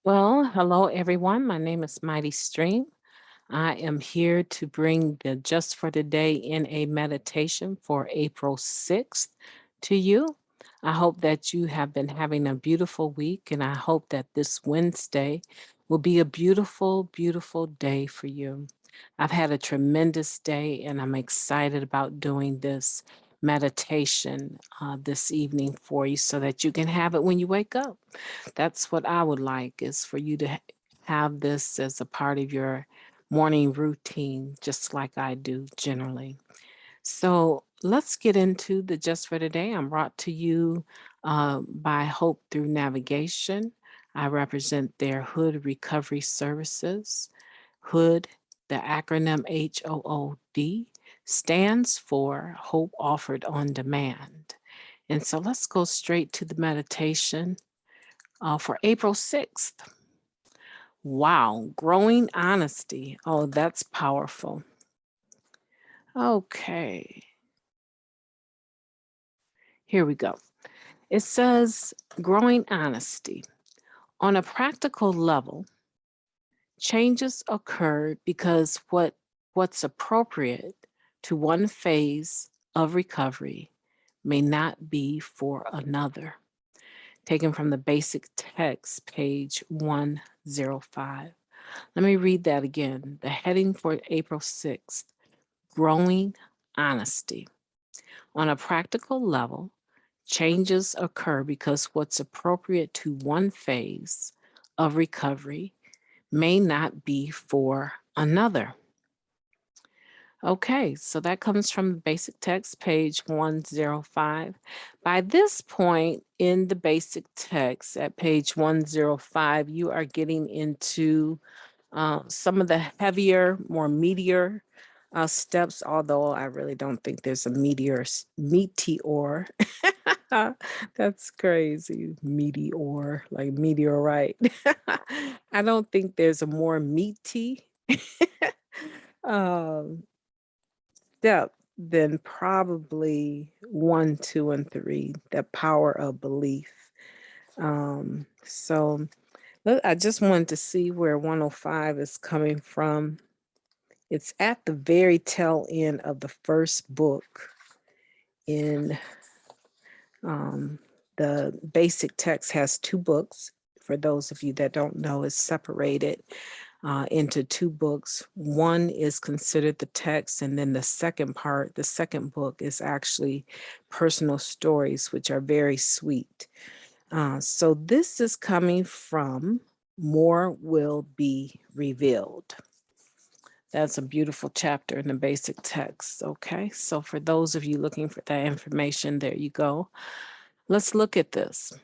Well, hello everyone. My name is MightyStream. I am here to bring the Just for Today in a meditation for April 6th to you. I hope that you have been having a beautiful week, and I hope that this Wednesday will be a beautiful, beautiful day for you. I've had a tremendous day, and I'm excited about doing this meditation this evening for you so that you can have it when you wake up. That's what I would like, is for you to have this as a part of your morning routine, just like I do generally. So let's get into the Just for Today. I'm brought to you by Hope Through Navigation. I represent their Hood Recovery Services. Hood, the acronym HOOD, stands for Hope Offered on Demand. And so let's go straight to the meditation for April 6th. Wow, growing honesty. Oh, that's powerful. Okay, here we go. It says growing honesty. On a practical level, changes occur because what's appropriate to one phase of recovery may not be for another. Taken from the basic text, page 105. Let me read that again. The heading for April 6th, growing honesty. On a practical level, changes occur because what's appropriate to one phase of recovery may not be for another. Okay, so that comes from the basic text, page 105. By this point in the basic text at page 105, you are getting into some of the heavier, more meatier steps, although I really don't think there's a meteor. That's crazy. Meteor, like meteorite. I don't think there's a more meaty um, step than probably 1, 2, and 3, the power of belief. So I just wanted to see where 105 is coming from. It's at the very tail end of the first book in the basic text has 2 books. For those of you that don't know, it's separated into 2 books. One is considered the text, and then the second part, the second book, is actually personal stories, which are very sweet. So this is coming from More Will Be Revealed. That's a beautiful chapter in the basic text. Okay, so for those of you looking for that information, there you go. Let's look at this.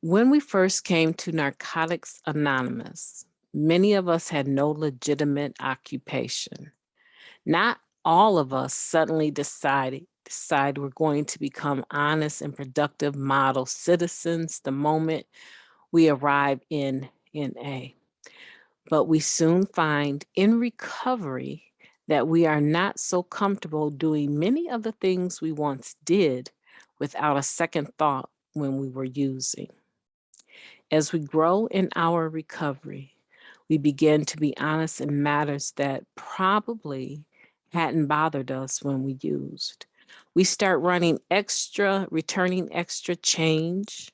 When we first came to Narcotics Anonymous, many of us had no legitimate occupation. Not all of us suddenly decide we're going to become honest and productive model citizens the moment we arrive in NA. But we soon find in recovery that we are not so comfortable doing many of the things we once did without a second thought when we were using. As we grow in our recovery, we begin to be honest in matters that probably hadn't bothered us when we used. We start returning extra change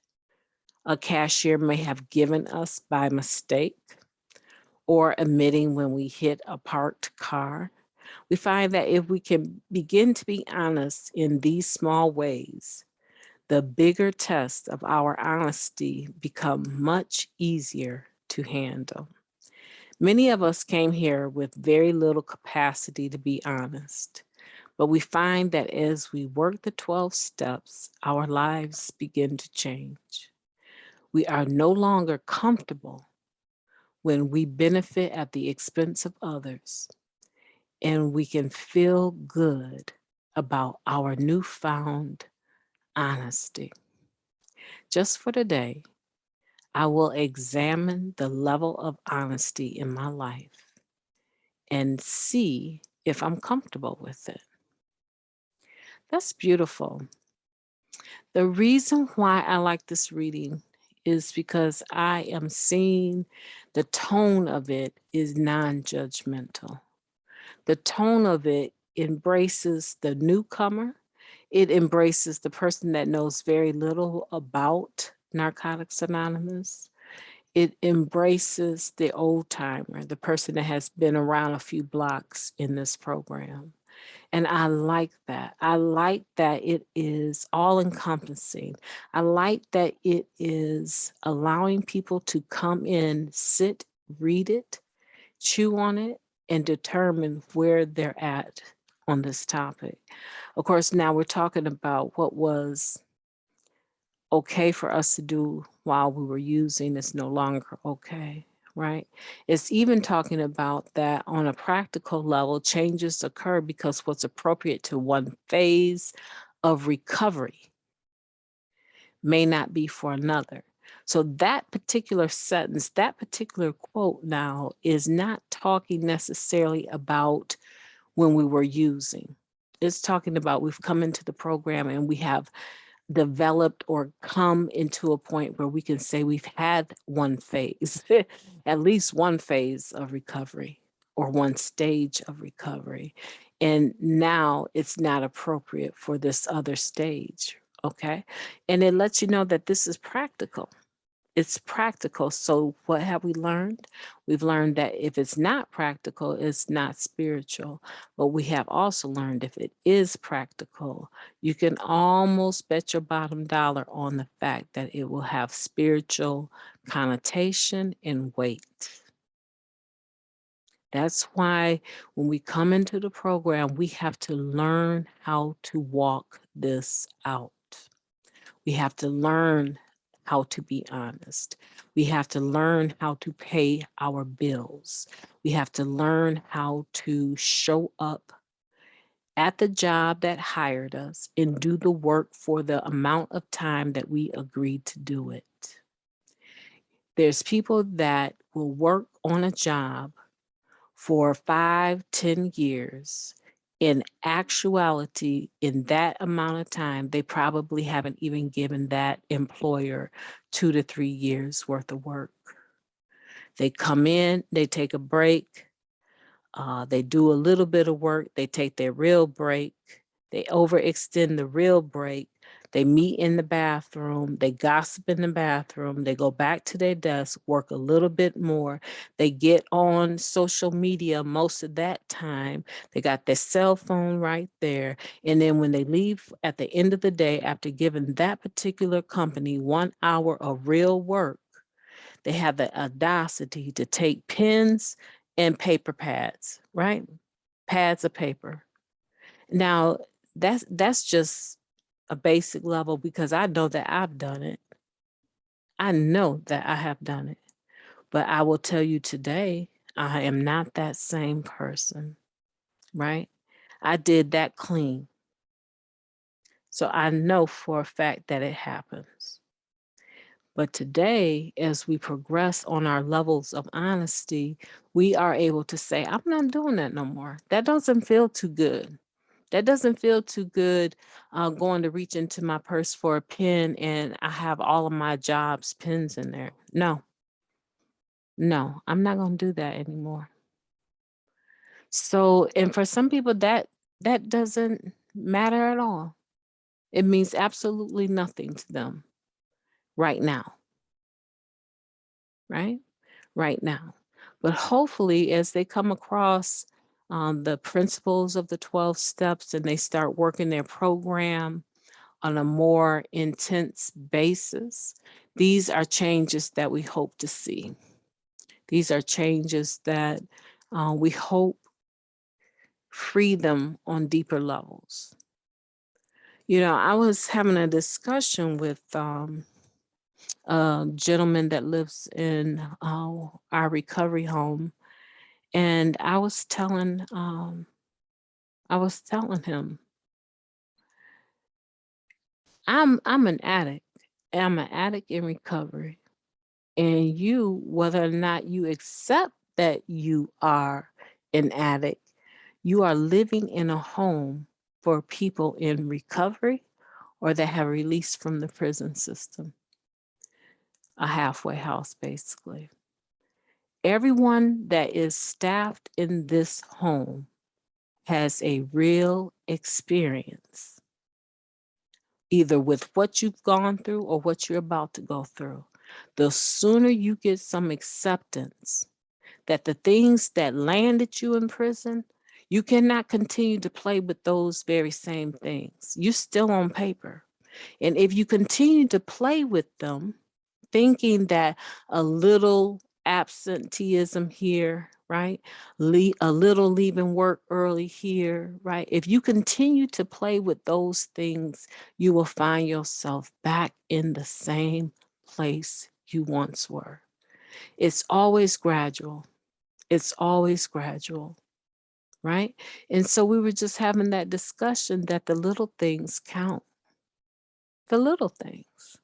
a cashier may have given us by mistake, or admitting when we hit a parked car. We find that if we can begin to be honest in these small ways, the bigger tests of our honesty become much easier to handle. Many of us came here with very little capacity to be honest, but we find that as we work the 12 steps, our lives begin to change. We are no longer comfortable when we benefit at the expense of others, and we can feel good about our newfound honesty. Just for today, I will examine the level of honesty in my life and see if I'm comfortable with it. That's beautiful. The reason why I like this reading is because I am seeing the tone of it is non-judgmental. The tone of it embraces the newcomer. It embraces the person that knows very little about Narcotics Anonymous. It embraces the old timer, the person that has been around a few blocks in this program. And I like that. I like that it is all encompassing. I like that it is allowing people to come in, sit, read it, chew on it, and determine where they're at on this topic. Of course, now we're talking about what was okay for us to do while we were using is no longer okay, right? It's even talking about that on a practical level, changes occur because what's appropriate to one phase of recovery may not be for another. So that particular sentence, that particular quote now is not talking necessarily about when we were using. It's talking about we've come into the program and we have developed or come into a point where we can say we've had one phase, at least one phase of recovery or one stage of recovery. And now it's not appropriate for this other stage, okay? And it lets you know that this is practical. It's practical. So what have we learned? We've learned that if it's not practical, it's not spiritual. But we have also learned if it is practical, you can almost bet your bottom dollar on the fact that it will have spiritual connotation and weight. That's why when we come into the program, we have to learn how to walk this out. We have to learn how to be honest. We have to learn how to pay our bills. We have to learn how to show up at the job that hired us and do the work for the amount of time that we agreed to do it. There's people that will work on a job for 5, 10 years. In actuality, in that amount of time, they probably haven't even given that employer 2 to 3 years worth of work. They come in, they take a break, they do a little bit of work, they take their real break, they overextend the real break, they meet in the bathroom, they gossip in the bathroom, they go back to their desk, work a little bit more, they get on social media most of that time, they got their cell phone right there, and then when they leave at the end of the day, after giving that particular company 1 hour of real work, they have the audacity to take pens and paper pads, right? Pads of paper. Now, that's just a basic level because I know that I've done it. I know that I have done it. But I will tell you today, I am not that same person, right? I did that clean. So I know for a fact that it happens. But today, as we progress on our levels of honesty, we are able to say, I'm not doing that no more. That doesn't feel too good. That doesn't feel too good going to reach into my purse for a pen and I have all of my job's pens in there. No, no, I'm not going to do that anymore. So, and for some people that doesn't matter at all. It means absolutely nothing to them right now, right? Right now. But hopefully, as they come across the principles of the 12 steps and they start working their program on a more intense basis, these are changes that we hope to see. These are changes that we hope free them on deeper levels. You know, I was having a discussion with a gentleman that lives in our recovery home, and I was telling him, I'm an addict. I'm an addict in recovery. And you, whether or not you accept that you are an addict, you are living in a home for people in recovery or that have released from the prison system. a halfway house, basically. Everyone that is staffed in this home has a real experience, either with what you've gone through or what you're about to go through. The sooner you get some acceptance that the things that landed you in prison, you cannot continue to play with those very same things. You're still on paper. And if you continue to play with them, thinking that a little absenteeism here, right? A little leaving work early here, right? If you continue to play with those things, you will find yourself back in the same place you once were. It's always gradual. It's always gradual, right? And so we were just having that discussion that the little things count. The little things.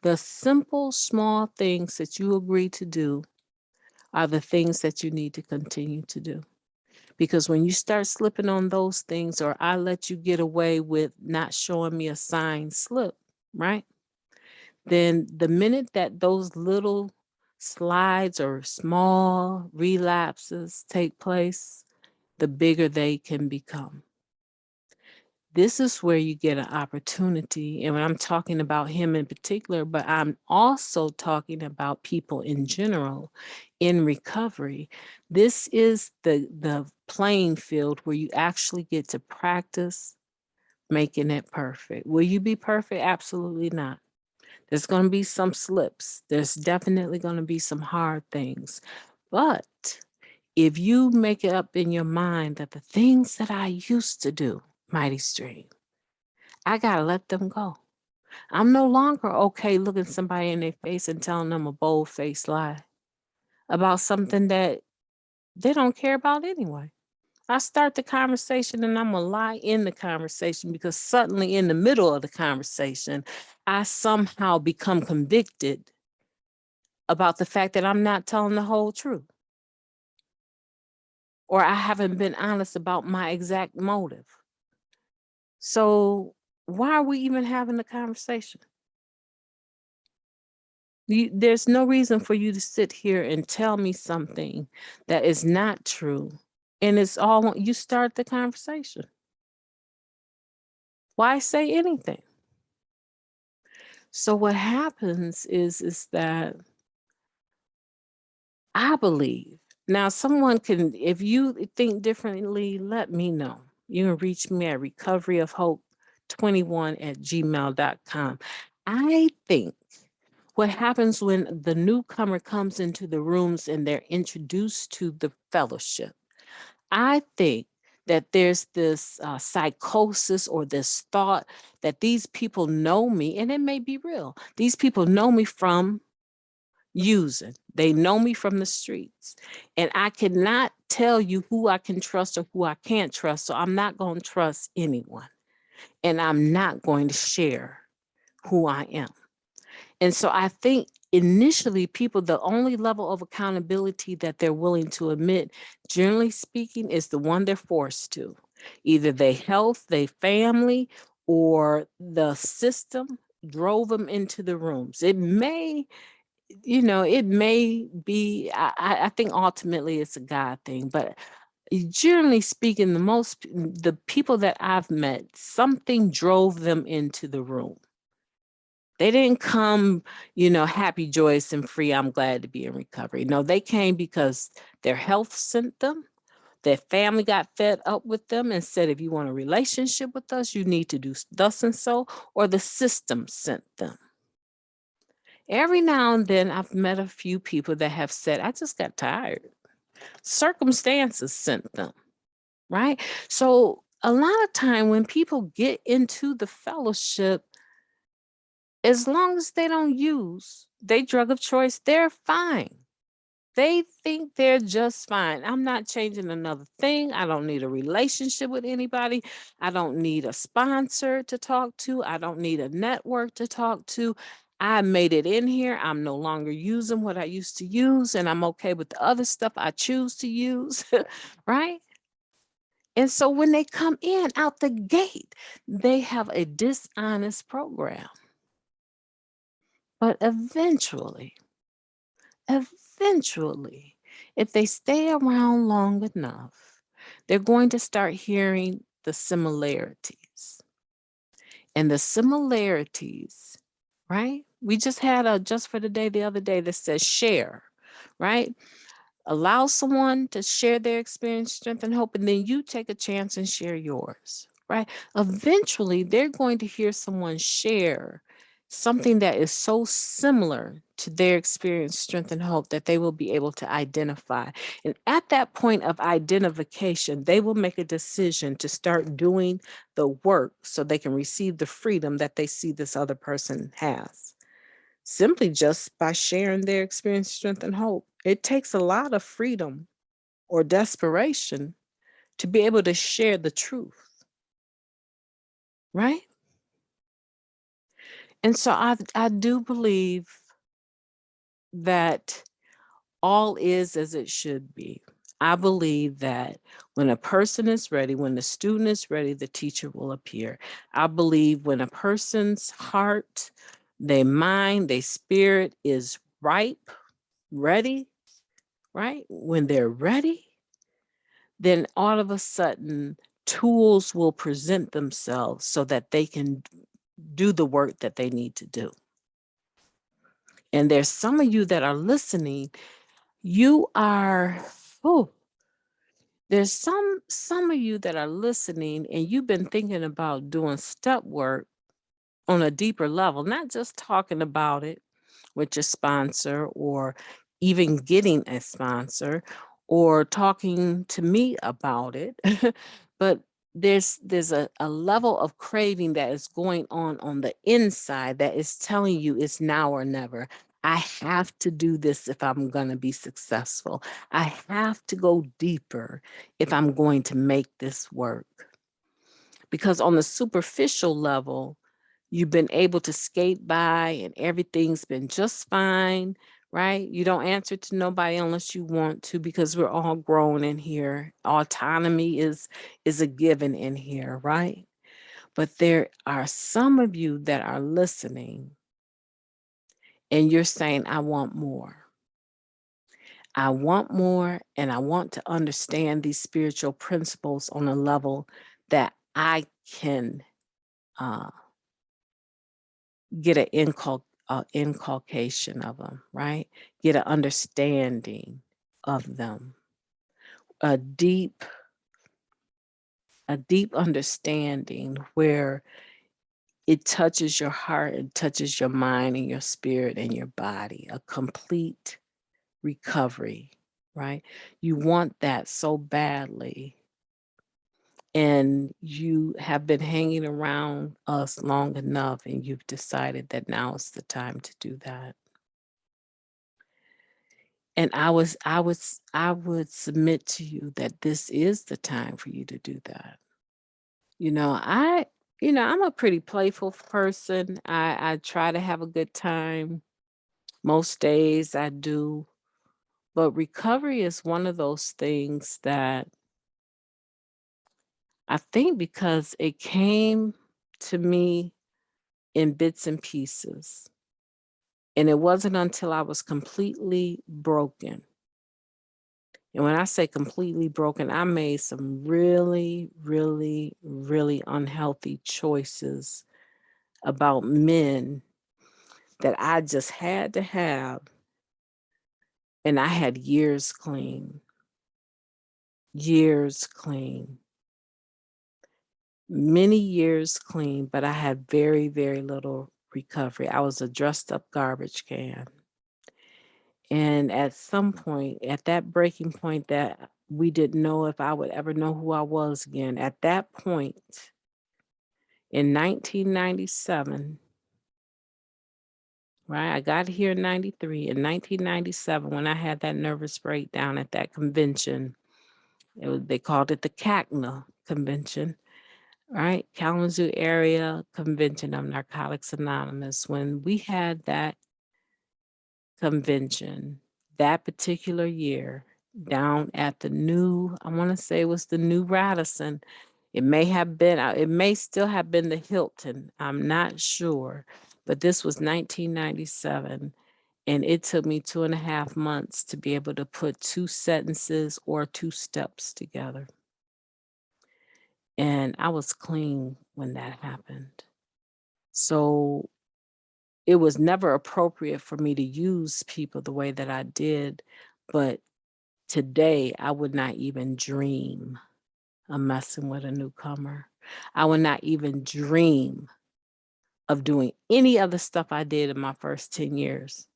The simple, small things that you agree to do are the things that you need to continue to do. Because when you start slipping on those things, or I let you get away with not showing me a signed slip, right? Then the minute that those little slides or small relapses take place, the bigger they can become. This is where you get an opportunity. And when I'm talking about him in particular, but I'm also talking about people in general in recovery. This is the playing field where you actually get to practice making it perfect. Will you be perfect? Absolutely not. There's going to be some slips. There's definitely going to be some hard things. But if you make it up in your mind that the things that I used to do, MightyStream, I got to let them go. I'm no longer okay looking somebody in their face and telling them a bold-faced lie about something that they don't care about anyway. I start the conversation and I'm going to lie in the conversation because suddenly in the middle of the conversation, I somehow become convicted about the fact that I'm not telling the whole truth. Or I haven't been honest about my exact motive. So why are we even having the conversation? There's no reason for you to sit here and tell me something that is not true. And it's all, you start the conversation. Why say anything? So what happens is that I believe, now someone can, if you think differently, let me know. You can reach me at recoveryofhope21@gmail.com. I think what happens when the newcomer comes into the rooms and they're introduced to the fellowship, I think that there's this psychosis or this thought that these people know me, and it may be real. These people know me from using. They know me from the streets. And I cannot tell you who I can trust or who I can't trust. So I'm not going to trust anyone. And I'm not going to share who I am. And so I think initially people, the only level of accountability that they're willing to admit, generally speaking, is the one they're forced to. Either their health, their family, or the system drove them into the rooms. It may, it may be, I think ultimately it's a God thing, but generally speaking, the people that I've met, something drove them into the room. They didn't come, happy, joyous, and free. I'm glad to be in recovery. No, they came because their health sent them. Their family got fed up with them and said, if you want a relationship with us, you need to do thus and so, or the system sent them. Every now and then I've met a few people that have said, I just got tired. Circumstances sent them, right? So a lot of time when people get into the fellowship, as long as they don't use their drug of choice, they're fine. They think they're just fine. I'm not changing another thing. I don't need a relationship with anybody. I don't need a sponsor to talk to. I don't need a network to talk to. I made it in here. I'm no longer using what I used to use, and I'm okay with the other stuff I choose to use, right? And so when they come in out the gate, they have a dishonest program. But eventually, if they stay around long enough, they're going to start hearing the similarities. And the similarities, right? We just had a just for the day the other day that says share, right? Allow someone to share their experience, strength, and hope, and then you take a chance and share yours, right? Eventually, they're going to hear someone share something that is so similar to their experience, strength, and hope that they will be able to identify. And at that point of identification, they will make a decision to start doing the work so they can receive the freedom that they see this other person has, simply just by sharing their experience, strength, and hope. It takes a lot of freedom or desperation to be able to share the truth, right? And so I do believe that all is as it should be. I believe that when a person is ready, when the student is ready, the teacher will appear. I believe when a person's heart, their mind, their spirit is ripe, ready, right? When they're ready, then all of a sudden tools will present themselves so that they can do the work that they need to do. And there's some of you that are listening, you are, oh, there's some of you that are listening and you've been thinking about doing step work on a deeper level, not just talking about it with your sponsor or even getting a sponsor or talking to me about it. But there's a level of craving that is going on the inside that is telling you it's now or never. I have to do this if I'm going to be successful. I have to go deeper if I'm going to make this work. Because on the superficial level, you've been able to skate by and everything's been just fine, right? You don't answer to nobody unless you want to, because we're all grown in here. Autonomy is a given in here, right? But there are some of you that are listening and you're saying, I want more. I want more, and I want to understand these spiritual principles on a level that I can get an inculcation of them, right? Get an understanding of them, a deep understanding where it touches your heart, it touches your mind and your spirit and your body, a complete recovery, right? You want that so badly. And you have been hanging around us long enough and you've decided that now is the time to do that. And I would submit to you that this is the time for you to do that. You know, I'm a pretty playful person. I try to have a good time. Most days I do. But recovery is one of those things that I think because it came to me in bits and pieces. And it wasn't until I was completely broken. And when I say completely broken, I made some really, really, really unhealthy choices about men that I just had to have. And I had years clean, many years clean, but I had very, very little recovery. I was a dressed up garbage can. And at some point, at that breaking point that we didn't know if I would ever know who I was again, at that point in 1997, right? I got here in 93. In 1997, when I had that nervous breakdown at that convention, they called it the CACNA convention, right? Kalamazoo Area Convention of Narcotics Anonymous. When we had that convention that particular year down at the new, I want to say it was the new Radisson. It may still have been the Hilton. I'm not sure. But this was 1997, and it took me 2.5 months to be able to put 2 sentences or 2 steps together. And I was clean when that happened. So it was never appropriate for me to use people the way that I did, but today I would not even dream of messing with a newcomer. I would not even dream of doing any of the stuff I did in my first 10 years.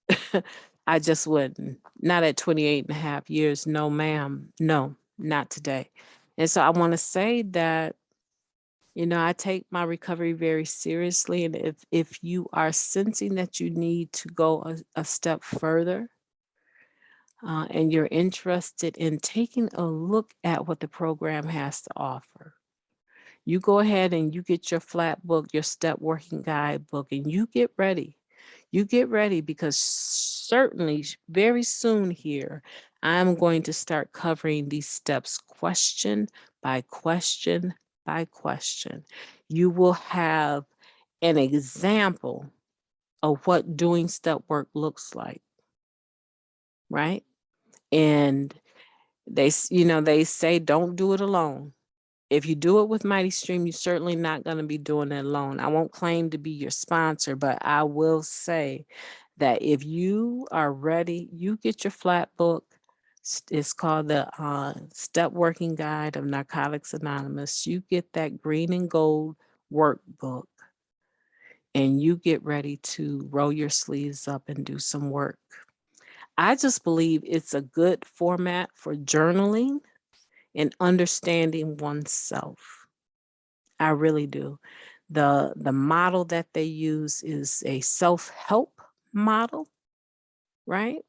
I just wouldn't. Not at 28.5 years. No, ma'am. No, not today. And so I want to say that, I take my recovery very seriously. And if you are sensing that you need to go a step further, and you're interested in taking a look at what the program has to offer, you go ahead and you get your flat book, your step working guide book, and you get ready. You get ready, because certainly very soon here, I'm going to start covering these steps question by question by question. You will have an example of what doing step work looks like, right? And they say don't do it alone. If you do it with MightyStream, you're certainly not going to be doing it alone. I won't claim to be your sponsor, but I will say that if you are ready, you get your flat book. It's called the Step Working Guide of Narcotics Anonymous. You get that green and gold workbook, and you get ready to roll your sleeves up and do some work. I just believe it's a good format for journaling and understanding oneself. I really do. The model that they use is a self-help model, right?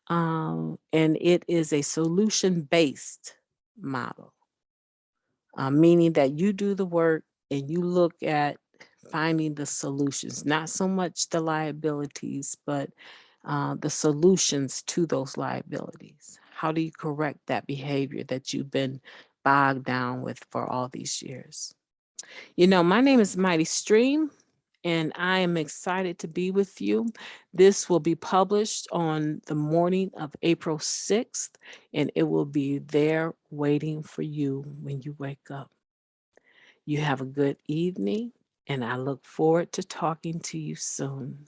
And it is a solution-based model, meaning that you do the work and you look at finding the solutions, not so much the liabilities, but the solutions to those liabilities. How do you correct that behavior that you've been bogged down with for all these years? My name is MightyStream, and I am excited to be with you. This will be published on the morning of April 6th, and it will be there waiting for you when you wake up. You have a good evening, and I look forward to talking to you soon.